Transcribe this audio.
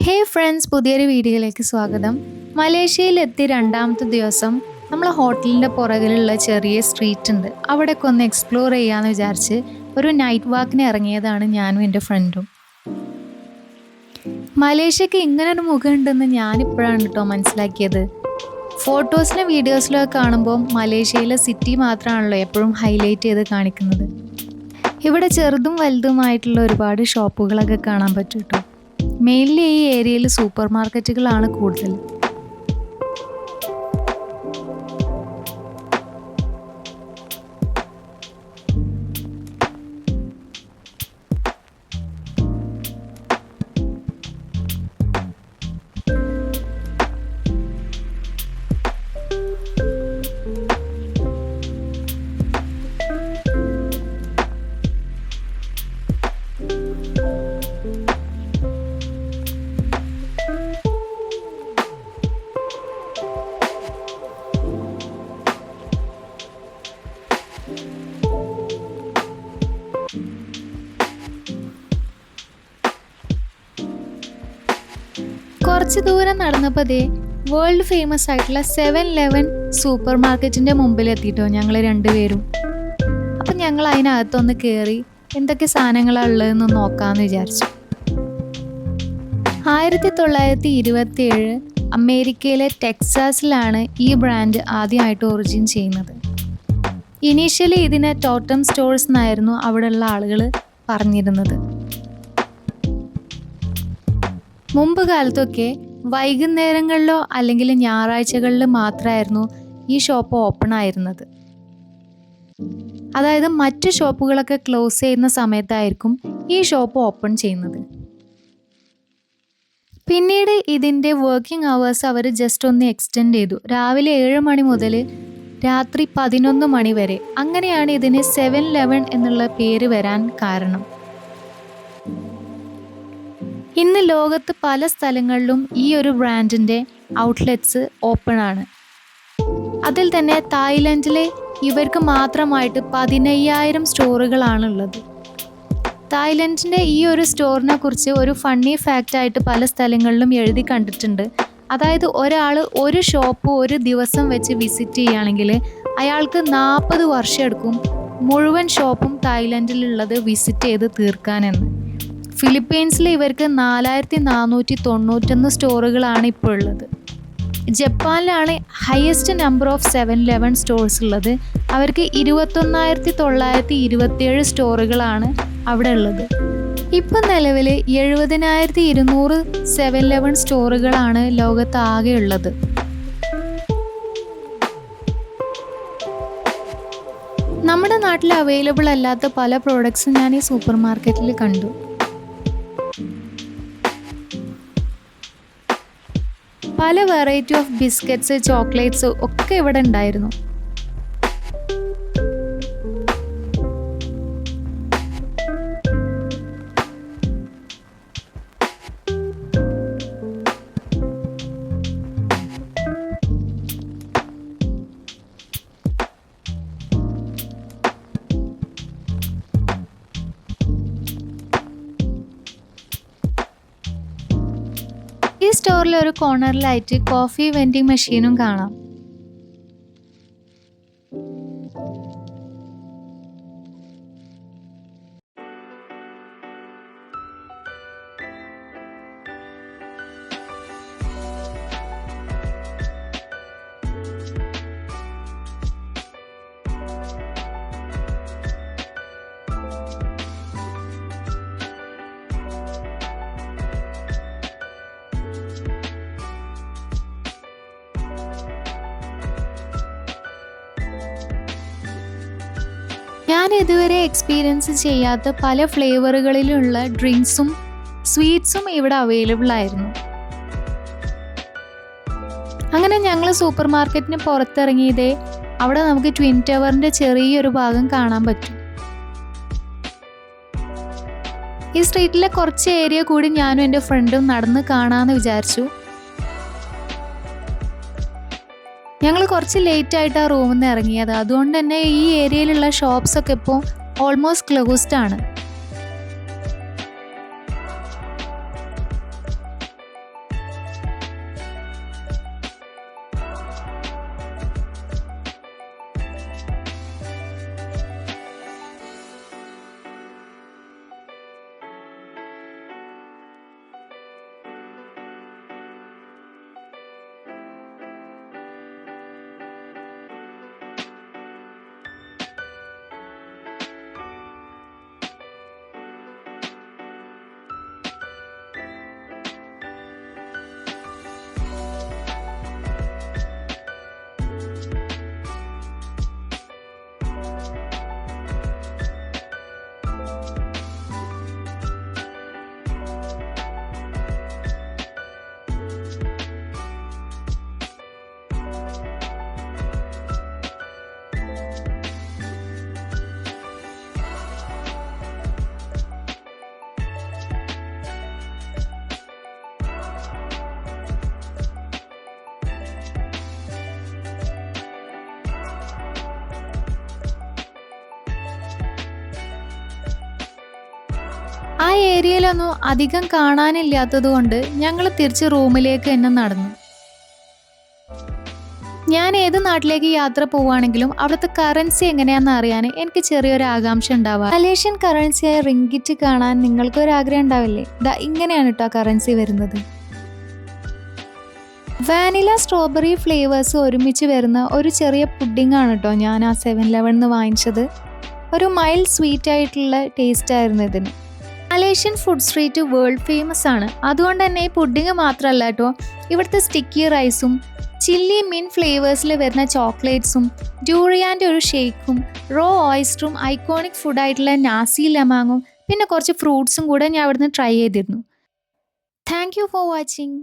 ഹേ friends, പുതിയൊരു വീഡിയോയിലേക്ക് സ്വാഗതം. മലേഷ്യയിലെത്തി രണ്ടാമത്തെ ദിവസം നമ്മൾ ഹോട്ടലിൻ്റെ പുറകിലുള്ള ചെറിയ സ്ട്രീറ്റ് ഉണ്ട്, അവിടെയൊക്കെ ഒന്ന് എക്സ്പ്ലോർ ചെയ്യാമെന്ന് വിചാരിച്ച് ഒരു നൈറ്റ് വാക്കിന് ഇറങ്ങിയതാണ് ഞാനും എൻ്റെ ഫ്രണ്ടും. മലേഷ്യക്ക് ഇങ്ങനൊരു മുഖം ഉണ്ടെന്ന് ഞാനിപ്പോഴാണ് കേട്ടോ മനസ്സിലാക്കിയത്. ഫോട്ടോസിലും വീഡിയോസിലും ഒക്കെ കാണുമ്പോൾ മലേഷ്യയിലെ സിറ്റി മാത്രമാണല്ലോ എപ്പോഴും ഹൈലൈറ്റ് ചെയ്ത് കാണിക്കുന്നത്. ഇവിടെ ചെറുതും വലുതുമായിട്ടുള്ള ഒരുപാട് ഷോപ്പുകളൊക്കെ കാണാൻ പറ്റും കേട്ടോ. മെയിൻലി ഈ ഏരിയയിൽ സൂപ്പർ മാർക്കറ്റുകളാണ് കൂടുതൽ. കുറച്ച് ദൂരം നടന്നപ്പോൾ വേൾഡ് ഫേമസ് ആയിട്ടുള്ള 7-Eleven സൂപ്പർ മാർക്കറ്റിൻ്റെ മുമ്പിൽ എത്തിയിട്ടോ ഞങ്ങൾ രണ്ടുപേരും. അപ്പം ഞങ്ങൾ അതിനകത്തൊന്ന് കയറി എന്തൊക്കെ സാധനങ്ങളാണ് ഉള്ളതെന്ന് നോക്കാമെന്ന് വിചാരിച്ചു. 1927 അമേരിക്കയിലെ ടെക്സാസിലാണ് ഈ ബ്രാൻഡ് ആദ്യമായിട്ട് ഒറിജിൻ ചെയ്യുന്നത്. ഇനീഷ്യലി ഇതിനെ ടോട്ടം സ്റ്റോഴ്സ് എന്നായിരുന്നു അവിടെയുള്ള ആളുകൾ പറഞ്ഞിരുന്നത്. മുമ്പ് കാലത്തൊക്കെ വൈകുന്നേരങ്ങളിലോ അല്ലെങ്കിൽ ഞായറാഴ്ചകളിൽ മാത്രമായിരുന്നു ഈ ഷോപ്പ് ഓപ്പൺ ആയിരുന്നത്. അതായത് മറ്റു ഷോപ്പുകളൊക്കെ ക്ലോസ് ചെയ്യുന്ന സമയത്തായിരിക്കും ഈ ഷോപ്പ് ഓപ്പൺ ചെയ്യുന്നത്. പിന്നീട് ഇതിൻ്റെ വർക്കിംഗ് അവേഴ്സ് അവർ ജസ്റ്റ് ഒന്ന് എക്സ്റ്റെൻഡ് ചെയ്തു. രാവിലെ 7 മണി മുതൽ രാത്രി 11 മണി വരെ. അങ്ങനെയാണ് ഇതിന് 7-Eleven എന്നുള്ള പേര് വരാൻ കാരണം. ഇന്ന് ലോകത്ത് പല സ്ഥലങ്ങളിലും ഈ ഒരു ബ്രാൻഡിൻ്റെ ഔട്ട്ലെറ്റ്സ് ഓപ്പൺ ആണ്. അതിൽ തന്നെ തായ്ലൻഡിലെ ഇവർക്ക് മാത്രമായിട്ട് 15,000 സ്റ്റോറുകളാണുള്ളത്. തായ്ലൻഡിൻ്റെ ഈ ഒരു സ്റ്റോറിനെ കുറിച്ച് ഒരു ഫണ്ണി ഫാക്റ്റായിട്ട് പല സ്ഥലങ്ങളിലും എഴുതി കണ്ടിട്ടുണ്ട്. അതായത് ഒരാൾ ഒരു ഷോപ്പ് ഒരു ദിവസം വെച്ച് വിസിറ്റ് ചെയ്യുകയാണെങ്കിൽ അയാൾക്ക് 40 വർഷം എടുക്കും മുഴുവൻ ഷോപ്പും തായ്ലൻഡിലുള്ളത് വിസിറ്റ് ചെയ്ത് തീർക്കാനെന്ന്. ഫിലിപ്പീൻസിൽ ഇവർക്ക് 4,491 സ്റ്റോറുകളാണ് ഇപ്പോൾ ഉള്ളത്. ജപ്പാനിലാണ് highest number of 7-Eleven stores ഉള്ളത്. അവർക്ക് 21,927 സ്റ്റോറുകളാണ് അവിടെ ഉള്ളത്. ഇപ്പം നിലവിൽ 70,200 7-Eleven സ്റ്റോറുകളാണ് ലോകത്ത് ആകെ ഉള്ളത്. നമ്മുടെ നാട്ടിൽ അവൈലബിൾ അല്ലാത്ത പല പ്രോഡക്ട്സും ഞാൻ ഈ സൂപ്പർ മാർക്കറ്റിൽ കണ്ടു. പല വെറൈറ്റി ഓഫ് ബിസ്ക്കറ്റ്സ്, ചോക്ലേറ്റ്സ് ഒക്കെ ഇവിടെ ഉണ്ടായിരുന്നു. ഈ സ്റ്റോറിൽ ഒരു കോർണറിലായിട്ട് കോഫി വെൻഡിങ് മെഷീനും കാണാം. ഞാൻ ഇതുവരെ എക്സ്പീരിയൻസ് ചെയ്യാത്ത പല ഫ്ലേവറുകളിലുള്ള ഡ്രിങ്ക്സും സ്വീറ്റ്സും ഇവിടെ അവൈലബിൾ ആയിരുന്നു. അങ്ങനെ ഞങ്ങൾ സൂപ്പർ മാർക്കറ്റിന് പുറത്തിറങ്ങിയതേ അവിടെ നമുക്ക് ട്വിൻ ടവറിൻ്റെ ചെറിയൊരു ഭാഗം കാണാൻ പറ്റും. ഈ സ്ട്രീറ്റിലെ കുറച്ച് ഏരിയ കൂടി ഞാനും എൻ്റെ ഫ്രണ്ടും നടന്ന് കാണാമെന്ന് വിചാരിച്ചു. ഞങ്ങൾ കുറച്ച് ലേറ്റ് ആയിട്ടാണ് റൂമിൽ നിന്ന് ഇറങ്ങിയത്. അതുകൊണ്ട് തന്നെ ഈ ഏരിയയിലുള്ള ഷോപ്സൊക്കെ ഇപ്പോൾ ഓൾമോസ്റ്റ് ക്ലോസ്ഡ് ആണ്. ആ ഏരിയയിലൊന്നും അധികം കാണാനില്ലാത്തത് കൊണ്ട് ഞങ്ങൾ തിരിച്ച് റൂമിലേക്ക് തന്നെ നടന്നു. ഞാൻ ഏത് നാട്ടിലേക്ക് യാത്ര പോവുകയാണെങ്കിലും അവിടുത്തെ കറൻസി എങ്ങനെയാണെന്ന് അറിയാൻ എനിക്ക് ചെറിയൊരു ആകാംക്ഷ ഉണ്ടാവുക. മലേഷ്യൻ കറൻസിയായ റിങ്കിറ്റ് കാണാൻ നിങ്ങൾക്കൊരു ആഗ്രഹം ഉണ്ടാവില്ലേ? ദാ ഇങ്ങനെയാണ് കേട്ടോ കറൻസി വരുന്നത്. വാനില സ്ട്രോബെറി ഫ്ലേവേഴ്സ് ഒരുമിച്ച് വരുന്ന ഒരു ചെറിയ പുഡിംഗ് ആണ് കേട്ടോ ഞാൻ ആ 7-Eleven വാങ്ങിച്ചത്. ഒരു മൈൽഡ് സ്വീറ്റ് ആയിട്ടുള്ള ടേസ്റ്റ് ആയിരുന്നു ഇതിന്. Malaysian food street world famous ആണ്. അതുകൊണ്ട് തന്നെ ഈ പുഡിംഗ് മാത്രമല്ല കേട്ടോ, ഇവിടുത്തെ സ്റ്റിക്കി റൈസും ചില്ലി മിൻ ഫ്ലേവേഴ്സിൽ വരുന്ന ചോക്ലേറ്റ്സും ഡ്യൂറിയാൻ്റെ ഒരു ഷേക്കും റോ ഓയിസ്റ്ററും ഐക്കോണിക് ഫുഡായിട്ടുള്ള നാസി ലമാങ്ങും പിന്നെ കുറച്ച് ഫ്രൂട്ട്സും കൂടെ ഞാൻ അവിടുന്ന് ട്രൈ ചെയ്തിരുന്നു. Thank you for watching.